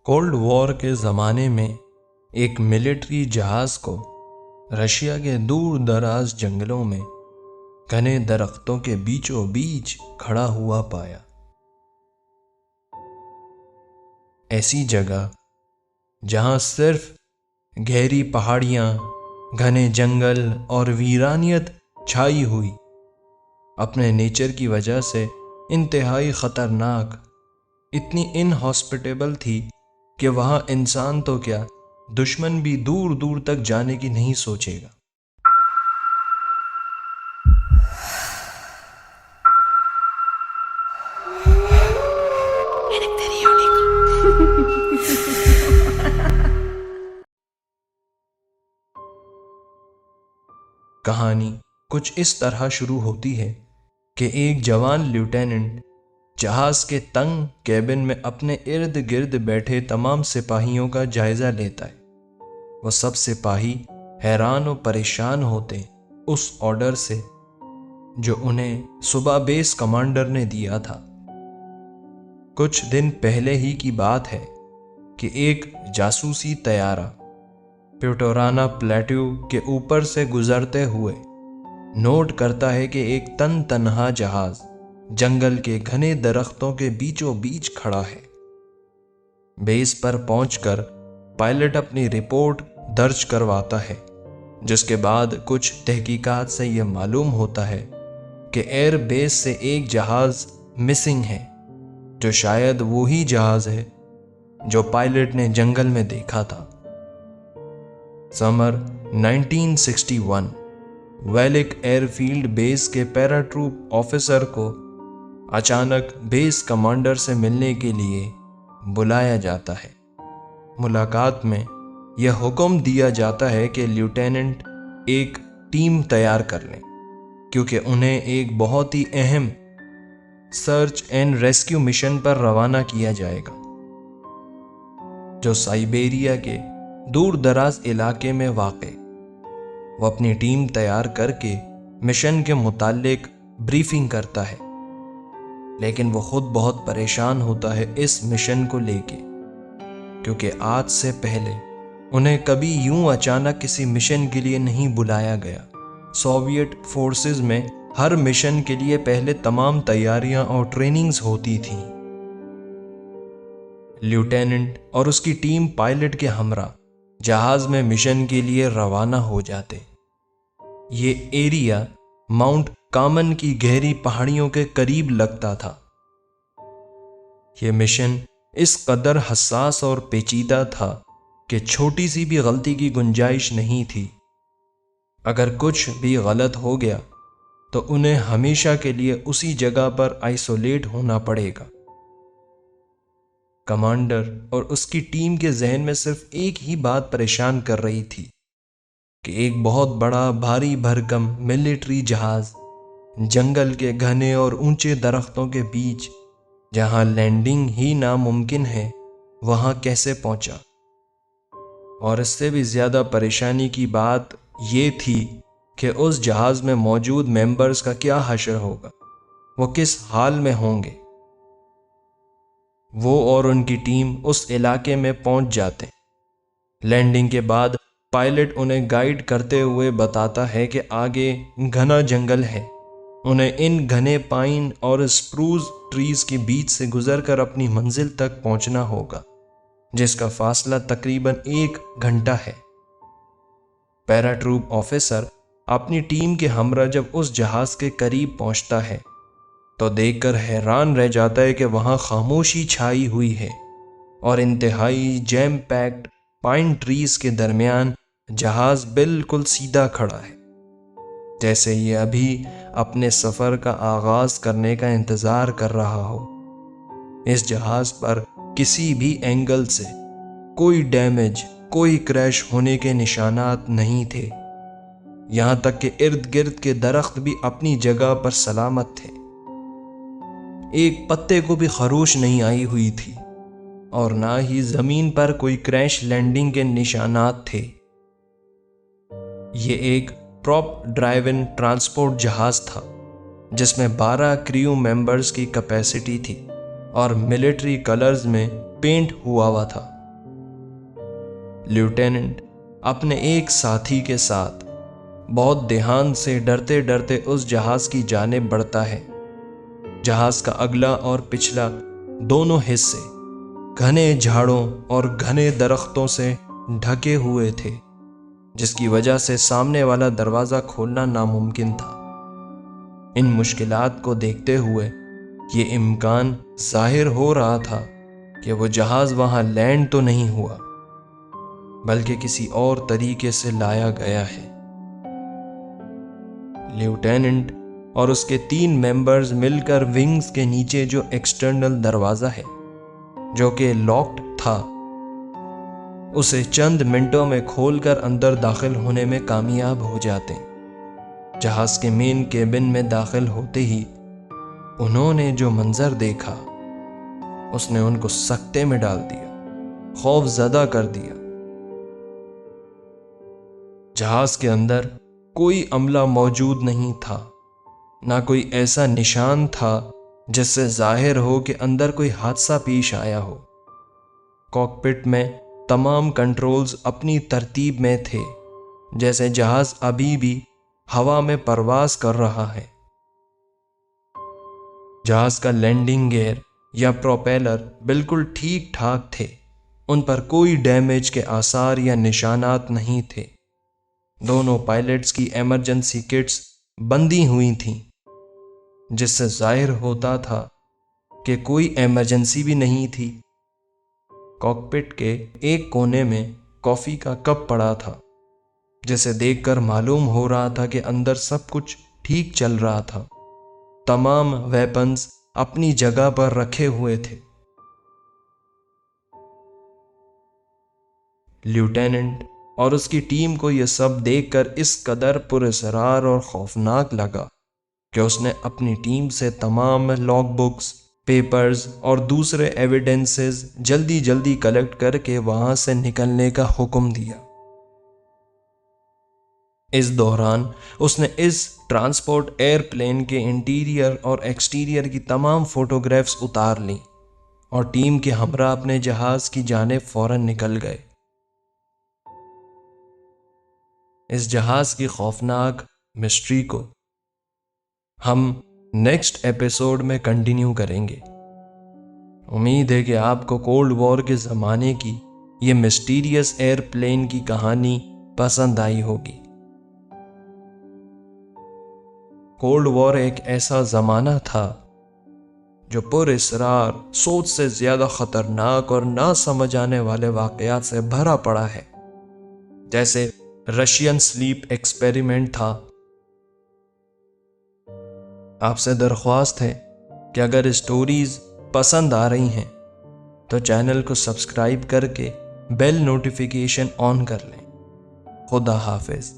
Cold war کے زمانے میں ایک ملٹری جہاز کو رشیا کے دور دراز جنگلوں میں گھنے درختوں کے بیچوں بیچ کھڑا ہوا پایا۔ ایسی جگہ جہاں صرف گہری پہاڑیاں، گھنے جنگل اور ویرانیت چھائی ہوئی، اپنے نیچر کی وجہ سے انتہائی خطرناک، اتنی انہاسپٹیبل تھی کہ وہاں انسان تو کیا، دشمن بھی دور دور تک جانے کی نہیں سوچے گا۔ کہانی کچھ اس طرح شروع ہوتی ہے کہ ایک جوان لیوٹیننٹ جہاز کے تنگ کیبن میں اپنے ارد گرد بیٹھے تمام سپاہیوں کا جائزہ لیتا ہے۔ وہ سب سپاہی حیران و پریشان ہوتے اس آرڈر سے جو انہیں صبح بیس کمانڈر نے دیا تھا۔ کچھ دن پہلے ہی کی بات ہے کہ ایک جاسوسی طیارہ پیوٹورانا پلیٹو کے اوپر سے گزرتے ہوئے نوٹ کرتا ہے کہ ایک تنہا جہاز جنگل کے گھنے درختوں کے بیچوں بیچ کھڑا ہے۔ بیس پر پہنچ کر پائلٹ اپنی رپورٹ درج کرواتا ہے، جس کے بعد کچھ تحقیقات سے یہ معلوم ہوتا ہے کہ ایئر بیس سے ایک جہاز مسنگ ہے، جو شاید وہی جہاز ہے جو پائلٹ نے جنگل میں دیکھا تھا۔ سمر 1961 ویلک ایئر فیلڈ بیس کے پیرا ٹروپ آفیسر کو اچانک بیس کمانڈر سے ملنے کے لیے بلایا جاتا ہے۔ ملاقات میں یہ حکم دیا جاتا ہے کہ لیوٹیننٹ ایک ٹیم تیار کر لیں، کیونکہ انہیں ایک بہت ہی اہم سرچ اینڈ ریسکیو مشن پر روانہ کیا جائے گا، جو سائبیریا کے دور دراز علاقے میں واقع۔ وہ اپنی ٹیم تیار کر کے مشن کے متعلق بریفنگ کرتا ہے، لیکن وہ خود بہت پریشان ہوتا ہے اس مشن کو لے کے، کیونکہ آج سے پہلے انہیں کبھی یوں اچانک کسی مشن کے لیے نہیں بلایا گیا۔ سوویت فورسز میں ہر مشن کے لیے پہلے تمام تیاریاں اور ٹریننگز ہوتی تھیں۔ لیوٹیننٹ اور اس کی ٹیم پائلٹ کے ہمراہ جہاز میں مشن کے لیے روانہ ہو جاتے۔ یہ ایریا ماؤنٹ کامن کی گہری پہاڑیوں کے قریب لگتا تھا۔ یہ مشن اس قدر حساس اور پیچیدہ تھا کہ چھوٹی سی بھی غلطی کی گنجائش نہیں تھی۔ اگر کچھ بھی غلط ہو گیا تو انہیں ہمیشہ کے لیے اسی جگہ پر آئسولیٹ ہونا پڑے گا۔ کمانڈر اور اس کی ٹیم کے ذہن میں صرف ایک ہی بات پریشان کر رہی تھی کہ ایک بہت بڑا بھاری بھرکم ملٹری جہاز جنگل کے گھنے اور اونچے درختوں کے بیچ، جہاں لینڈنگ ہی ناممکن ہے، وہاں کیسے پہنچا۔ اور اس سے بھی زیادہ پریشانی کی بات یہ تھی کہ اس جہاز میں موجود ممبرز کا کیا حشر ہوگا، وہ کس حال میں ہوں گے۔ وہ اور ان کی ٹیم اس علاقے میں پہنچ جاتے۔ لینڈنگ کے بعد پائلٹ انہیں گائیڈ کرتے ہوئے بتاتا ہے کہ آگے گھنا جنگل ہے، انہیں ان گھنے پائن اور اسپروز ٹریز کے بیچ سے گزر کر اپنی منزل تک پہنچنا ہوگا، جس کا فاصلہ تقریباً 1 گھنٹہ ہے۔ پیرا ٹروپ آفیسر اپنی ٹیم کے ہمراہ جب اس جہاز کے قریب پہنچتا ہے تو دیکھ کر حیران رہ جاتا ہے کہ وہاں خاموشی چھائی ہوئی ہے، اور انتہائی جیم پیکڈ پائن ٹریز کے درمیان جہاز بالکل سیدھا کھڑا ہے، جیسے یہ ابھی اپنے سفر کا آغاز کرنے کا انتظار کر رہا ہو۔ اس جہاز پر کسی بھی اینگل سے کوئی ڈیمیج، کوئی کریش ہونے کے نشانات نہیں تھے، یہاں تک کہ ارد گرد کے درخت بھی اپنی جگہ پر سلامت تھے۔ ایک پتے کو بھی خروش نہیں آئی ہوئی تھی، اور نہ ہی زمین پر کوئی کریش لینڈنگ کے نشانات تھے۔ یہ ایک پراپ ڈرائیون ٹرانسپورٹ جہاز تھا، جس میں 12 کریو ممبرز کی کیپیسٹی تھی اور ملٹری کلرز میں پینٹ ہوا تھا۔ لیوٹیننٹ اپنے ایک ساتھی کے ساتھ بہت دھیان سے ڈرتے ڈرتے اس جہاز کی جانب بڑھتا ہے۔ جہاز کا اگلا اور پچھلا دونوں حصے گھنے جھاڑوں اور گھنے درختوں سے ڈھکے ہوئے تھے، جس کی وجہ سے سامنے والا دروازہ کھولنا ناممکن تھا۔ ان مشکلات کو دیکھتے ہوئے یہ امکان ظاہر ہو رہا تھا کہ وہ جہاز وہاں لینڈ تو نہیں ہوا، بلکہ کسی اور طریقے سے لایا گیا ہے۔ لیوٹیننٹ اور اس کے 3 ممبرز مل کر ونگز کے نیچے جو ایکسٹرنل دروازہ ہے، جو کہ لاکڈ تھا، اسے چند منٹوں میں کھول کر اندر داخل ہونے میں کامیاب ہو جاتے ہیں۔ جہاز کے مین کیبن میں داخل ہوتے ہی انہوں نے جو منظر دیکھا اس نے ان کو سکتے میں ڈال دیا، خوف زدہ کر دیا۔ جہاز کے اندر کوئی عملہ موجود نہیں تھا، نہ کوئی ایسا نشان تھا جس سے ظاہر ہو کہ اندر کوئی حادثہ پیش آیا ہو۔ کاکپٹ میں تمام کنٹرولز اپنی ترتیب میں تھے، جیسے جہاز ابھی بھی ہوا میں پرواز کر رہا ہے۔ جہاز کا لینڈنگ گیئر یا پروپیلر بالکل ٹھیک ٹھاک تھے، ان پر کوئی ڈیمیج کے آثار یا نشانات نہیں تھے۔ دونوں پائلٹس کی ایمرجنسی کٹس بندھی ہوئی تھیں، جس سے ظاہر ہوتا تھا کہ کوئی ایمرجنسی بھی نہیں تھی۔ کاکپٹ کے ایک کونے میں کافی کا کپ پڑا تھا، جسے دیکھ کر معلوم ہو رہا تھا کہ اندر سب کچھ ٹھیک چل رہا تھا۔ تمام ویپنز اپنی جگہ پر رکھے ہوئے تھے۔ لیوٹیننٹ اور اس کی ٹیم کو یہ سب دیکھ کر اس قدر پراسرار اور خوفناک لگا کہ اس نے اپنی ٹیم سے تمام لاگ بکس، پیپرز اور دوسرے ایویڈنسز جلدی کلیکٹ کر کے وہاں سے نکلنے کا حکم دیا۔ اس دوران اس نے اس ٹرانسپورٹ ایئر پلین کے انٹیریئر اور ایکسٹیریئر کی تمام فوٹوگرافز اتار لیں اور ٹیم کے ہمراہ اپنے جہاز کی جانب فوراً نکل گئے۔ اس جہاز کی خوفناک مسٹری کو ہم نیکسٹ ایپیسوڈ میں کنٹینیو کریں گے۔ امید ہے کہ آپ کو کولڈ وار کے زمانے کی یہ مسٹیریس ایئر پلین کی کہانی پسند آئی ہوگی۔ کولڈ وار ایک ایسا زمانہ تھا جو پر اسرار، سوچ سے زیادہ خطرناک اور نہ سمجھ آنے والے واقعات سے بھرا پڑا ہے، جیسے رشین سلیپ ایکسپیریمنٹ تھا۔ آپ سے درخواست ہے کہ اگر اسٹوریز پسند آ رہی ہیں تو چینل کو سبسکرائب کر کے بیل نوٹیفیکیشن آن کر لیں۔ خدا حافظ۔